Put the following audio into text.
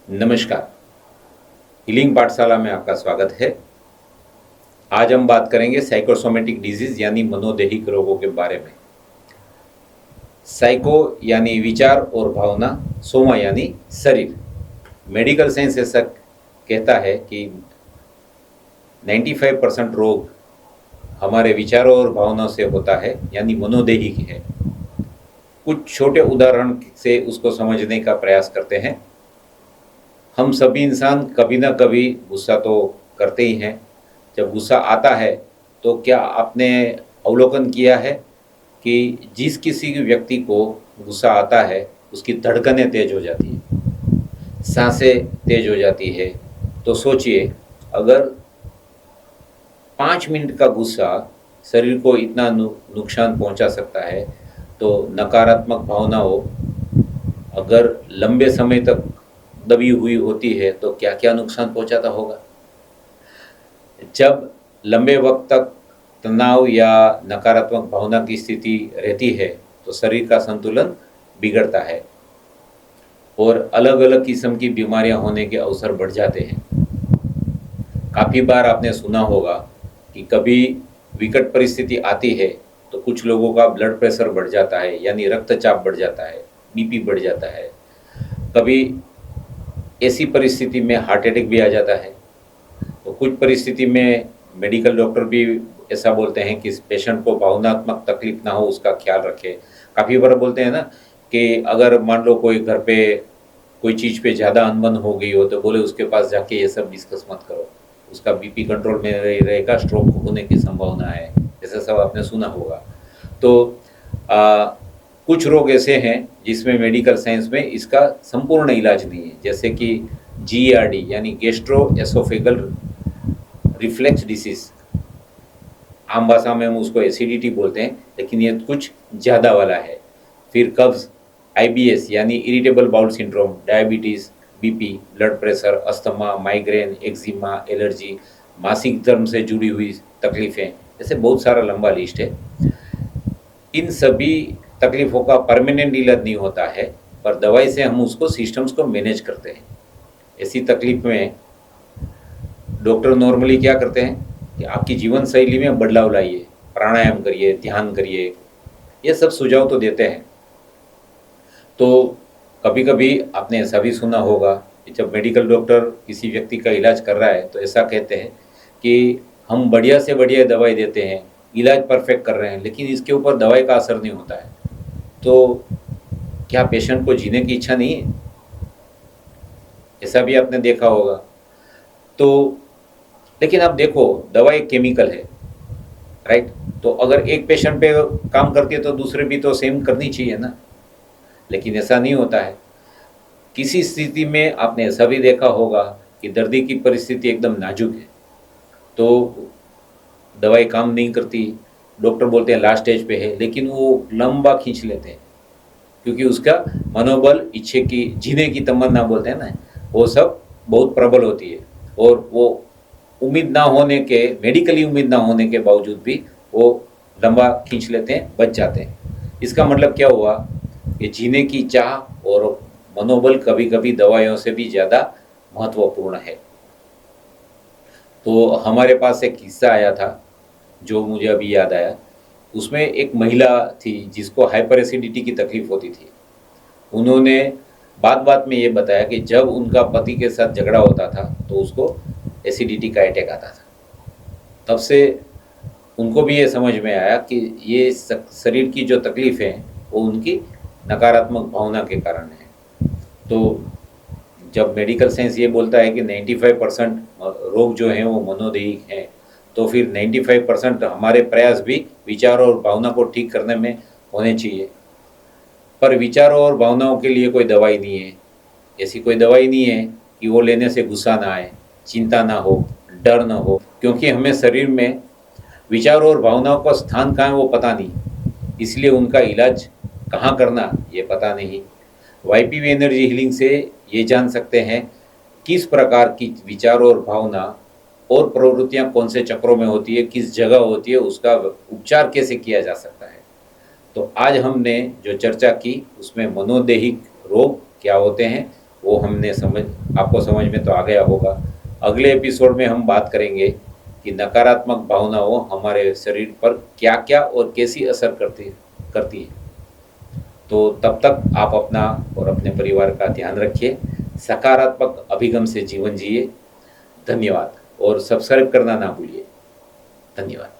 नमस्कार। हीलिंग पाठशाला में आपका स्वागत है। आज हम बात करेंगे साइकोसोमेटिक डिजीज यानी मनोदैहिक रोगों के बारे में। साइको यानी विचार और भावना, सोमा यानी शरीर। मेडिकल साइंस ऐसा कहता है कि 95% रोग हमारे विचारों और भावनाओं से होता है, यानी मनोदैहिक है। कुछ छोटे उदाहरण से उसको समझने का प्रयास करते हैं। हम सभी इंसान कभी ना कभी गुस्सा तो करते ही हैं। जब गुस्सा आता है तो क्या आपने अवलोकन किया है कि जिस किसी व्यक्ति को गुस्सा आता है उसकी धड़कनें तेज हो जाती है, सांसें तेज हो जाती है। तो सोचिए, अगर 5 मिनट का गुस्सा शरीर को इतना नुकसान पहुंचा सकता है, तो नकारात्मक भावनाओं अगर लंबे समय तक दबी हुई होती है तो क्या क्या नुकसान पहुंचाता होगा। जब लंबे वक्त तक तनाव या नकारात्मक भावना की स्थिति रहती है तो शरीर का संतुलन बिगड़ता है और अलग अलग किस्म की बीमारियां होने के अवसर बढ़ जाते हैं। काफ़ी बार आपने सुना होगा कि कभी विकट परिस्थिति आती है तो कुछ लोगों का ब्लड प्रेशर बढ़ जाता है, यानी रक्तचाप बढ़ जाता है, बीपी बढ़ जाता है। कभी ऐसी परिस्थिति में हार्ट अटैक भी आ जाता है। तो कुछ परिस्थिति में मेडिकल डॉक्टर भी ऐसा बोलते हैं कि इस पेशेंट को भावनात्मक तकलीफ ना हो, उसका ख्याल रखें। काफ़ी बार बोलते हैं ना कि अगर मान लो कोई घर पे कोई चीज़ पे ज़्यादा अनबन हो गई हो तो बोले उसके पास जाके ये सब डिस्कस मत करो, उसका बीपी कंट्रोल में रहेगा, स्ट्रोक होने की संभावना है। ऐसा सब आपने सुना होगा। तो कुछ रोग ऐसे हैं जिसमें मेडिकल साइंस में इसका संपूर्ण इलाज नहीं है, जैसे कि GERD यानी गैस्ट्रो एसोफेगल रिफ्लेक्स डिसीज। आम भाषा में हम उसको एसिडिटी बोलते हैं, लेकिन ये कुछ ज़्यादा वाला है। फिर कब्ज, IBS यानी irritable bowel syndrome, diabetes, BP, blood pressure, asthma, migraine, eczema, allergy, मासिक धर्म से जुड़ी हुई तकलीफ़ें, ऐसे बहुत सारा लंबा लिस्ट है। इन सभी तकलीफ़ों का परमानेंट इलाज नहीं होता है, पर दवाई से हम उसको सिस्टम्स को मैनेज करते हैं। ऐसी तकलीफ में डॉक्टर नॉर्मली क्या करते हैं कि आपकी जीवन शैली में बदलाव लाइए, प्राणायाम करिए, ध्यान करिए, ये सब सुझाव तो देते हैं। तो कभी कभी आपने ऐसा भी सुना होगा कि जब मेडिकल डॉक्टर किसी व्यक्ति का इलाज कर रहा है तो ऐसा कहते हैं कि हम बढ़िया से बढ़िया दवाई देते हैं, इलाज परफेक्ट कर रहे हैं, लेकिन इसके ऊपर दवाई का असर नहीं होता है। तो क्या पेशेंट को जीने की इच्छा नहीं है? ऐसा भी आपने देखा होगा। तो लेकिन आप देखो, दवा एक केमिकल है, राइट? तो अगर एक पेशेंट पे काम करती है तो दूसरे भी तो सेम करनी चाहिए ना, लेकिन ऐसा नहीं होता है। किसी स्थिति में आपने ऐसा भी देखा होगा कि दर्दी की परिस्थिति एकदम नाजुक है, तो दवाई काम नहीं करती, डॉक्टर बोलते हैं लास्ट स्टेज पे है, लेकिन वो लंबा खींच लेते हैं क्योंकि उसका मनोबल, इच्छे की, जीने की तमन्ना बोलते हैं ना, वो सब बहुत प्रबल होती है। और वो उम्मीद ना होने के, मेडिकली उम्मीद ना होने के बावजूद भी वो लंबा खींच लेते हैं, बच जाते हैं। इसका मतलब क्या हुआ कि जीने की चाह और मनोबल कभी कभी दवाइयों से भी ज़्यादा महत्वपूर्ण है। तो हमारे पास एक किस्सा आया था जो मुझे अभी याद आया। उसमें एक महिला थी जिसको हाइपर एसिडिटी की तकलीफ होती थी। उन्होंने बात बात में ये बताया कि जब उनका पति के साथ झगड़ा होता था तो उसको एसिडिटी का अटैक आता था। तब से उनको भी ये समझ में आया कि ये शरीर की जो तकलीफ़ है वो उनकी नकारात्मक भावना के कारण है। तो जब मेडिकल साइंस ये बोलता है कि 95% रोग जो हैं वो मनोदैहिक हैं, तो फिर 95% हमारे प्रयास भी विचारों और भावना को ठीक करने में होने चाहिए। पर विचारों और भावनाओं के लिए कोई दवाई नहीं है। ऐसी कोई दवाई नहीं है कि वो लेने से गुस्सा ना आए, चिंता ना हो, डर ना हो, क्योंकि हमें शरीर में विचारों और भावनाओं का स्थान कहाँ है वो पता नहीं, इसलिए उनका इलाज कहाँ करना ये पता नहीं। YPV एनर्जी हीलिंग से ये जान सकते हैं किस प्रकार की विचारों और भावना और प्रवृत्तियाँ कौन से चक्रों में होती है, किस जगह होती है, उसका उपचार कैसे किया जा सकता है। तो आज हमने जो चर्चा की उसमें मनोदैहिक रोग क्या होते हैं वो हमने आपको समझ में तो आ गया होगा। अगले एपिसोड में हम बात करेंगे कि नकारात्मक भावनाओं हमारे शरीर पर क्या क्या और कैसी असर करती है। तो तब तक आप अपना और अपने परिवार का ध्यान रखिए, सकारात्मक अभिगम से जीवन जिए। धन्यवाद और सब्सक्राइब करना ना भूलिए। धन्यवाद।